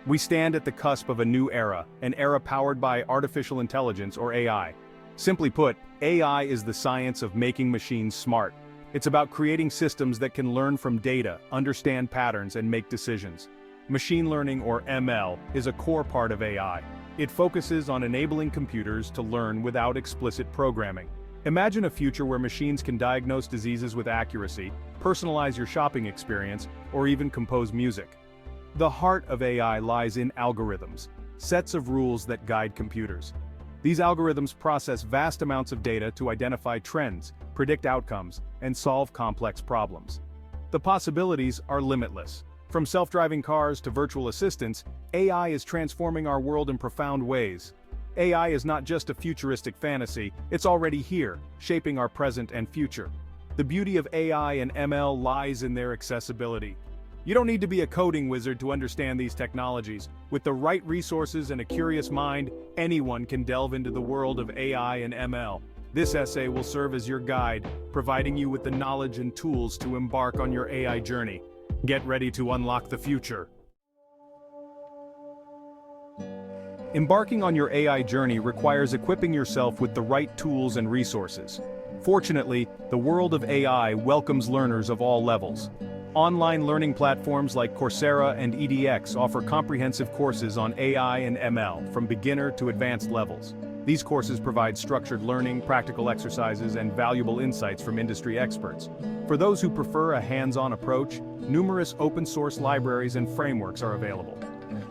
We stand at the cusp of a new era, an era powered by artificial intelligence or AI. Simply put, AI is the science of making machines smart. It's about creating systems that can learn from data, understand patterns, and make decisions. Machine learning, or ML, is a core part of AI. It focuses on enabling computers to learn without explicit programming. Imagine a future where machines can diagnose diseases with accuracy, personalize your shopping experience, or even compose music. The heart of AI lies in algorithms, sets of rules that guide computers. These algorithms process vast amounts of data to identify trends, predict outcomes, and solve complex problems. The possibilities are limitless. From self-driving cars to virtual assistants, AI is transforming our world in profound ways. AI is not just a futuristic fantasy, it's already here, shaping our present and future. The beauty of AI and ML lies in their accessibility. You don't need to be a coding wizard to understand these technologies. With the right resources and a curious mind, anyone can delve into the world of AI and ML. This essay will serve as your guide, providing you with the knowledge and tools to embark on your AI journey. Get ready to unlock the future. Embarking on your AI journey requires equipping yourself with the right tools and resources. Fortunately, the world of AI welcomes learners of all levels. Online learning platforms like Coursera and edX offer comprehensive courses on AI and ML, from beginner to advanced levels. These courses provide structured learning, practical exercises, and valuable insights from industry experts. For those who prefer a hands-on approach, numerous open-source libraries and frameworks are available.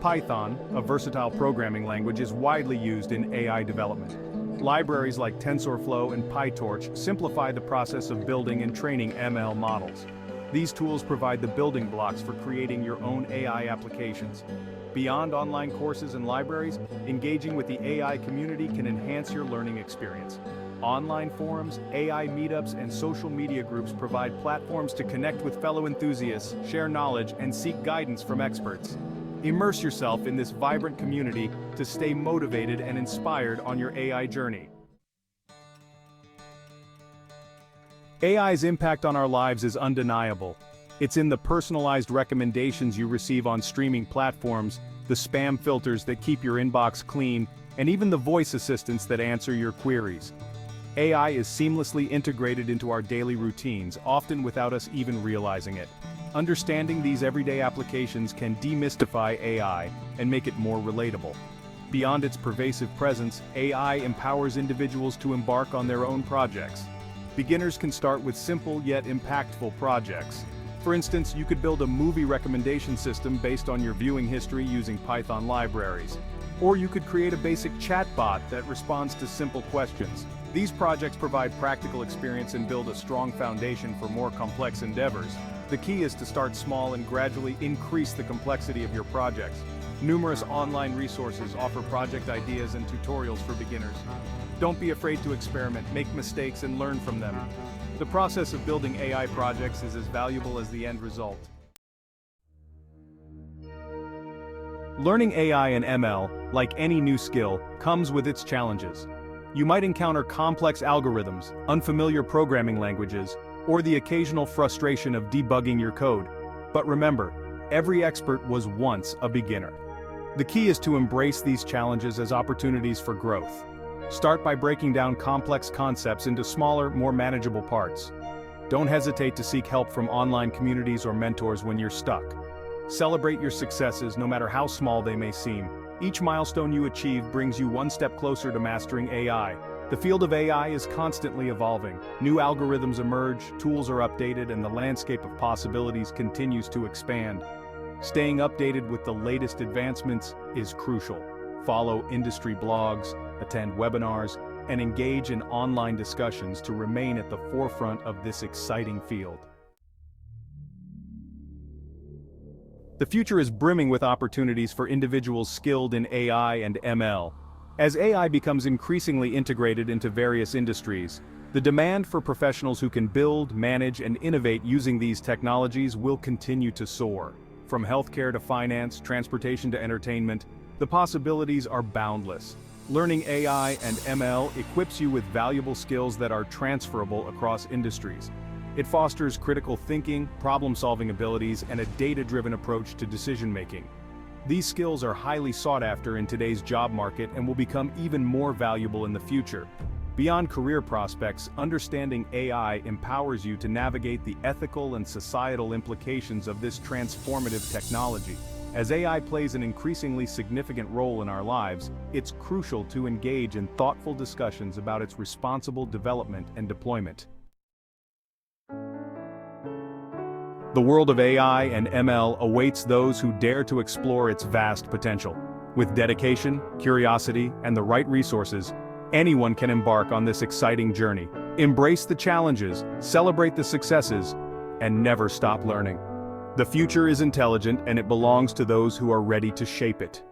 Python, a versatile programming language, is widely used in AI development. Libraries like TensorFlow and PyTorch simplify the process of building and training ML models. These tools provide the building blocks for creating your own AI applications. Beyond online courses and libraries, engaging with the AI community can enhance your learning experience. Online forums, AI meetups, and social media groups provide platforms to connect with fellow enthusiasts, share knowledge, and seek guidance from experts. Immerse yourself in this vibrant community to stay motivated and inspired on your AI journey. AI's impact on our lives is undeniable. It's in the personalized recommendations you receive on streaming platforms, the spam filters that keep your inbox clean, and even the voice assistants that answer your queries. AI is seamlessly integrated into our daily routines, often without us even realizing it. Understanding these everyday applications can demystify AI and make it more relatable. Beyond its pervasive presence, AI empowers individuals to embark on their own projects. Beginners can start with simple yet impactful projects. For instance, you could build a movie recommendation system based on your viewing history using Python libraries. Or you could create a basic chatbot that responds to simple questions. These projects provide practical experience and build a strong foundation for more complex endeavors. The key is to start small and gradually increase the complexity of your projects. Numerous online resources offer project ideas and tutorials for beginners. Don't be afraid to experiment, make mistakes, and learn from them. The process of building AI projects is as valuable as the end result. Learning AI and ML, like any new skill, comes with its challenges. You might encounter complex algorithms, unfamiliar programming languages, or the occasional frustration of debugging your code. But remember, every expert was once a beginner. The key is to embrace these challenges as opportunities for growth. Start by breaking down complex concepts into smaller, more manageable parts. Don't hesitate to seek help from online communities or mentors when you're stuck. Celebrate your successes, no matter how small they may seem. Each milestone you achieve brings you one step closer to mastering AI. The field of AI is constantly evolving. New algorithms emerge, tools are updated, and the landscape of possibilities continues to expand. Staying updated with the latest advancements is crucial. Follow industry blogs, attend webinars, and engage in online discussions to remain at the forefront of this exciting field. The future is brimming with opportunities for individuals skilled in AI and ML. As AI becomes increasingly integrated into various industries, the demand for professionals who can build, manage, and innovate using these technologies will continue to soar. From healthcare to finance, transportation to entertainment, the possibilities are boundless. Learning AI and ML equips you with valuable skills that are transferable across industries. It fosters critical thinking, problem-solving abilities, and a data-driven approach to decision-making. These skills are highly sought after in today's job market and will become even more valuable in the future. Beyond career prospects, understanding AI empowers you to navigate the ethical and societal implications of this transformative technology. As AI plays an increasingly significant role in our lives, it's crucial to engage in thoughtful discussions about its responsible development and deployment. The world of AI and ML awaits those who dare to explore its vast potential. With dedication, curiosity, and the right resources, anyone can embark on this exciting journey. Embrace the challenges, celebrate the successes, and never stop learning. The future is intelligent, and it belongs to those who are ready to shape it.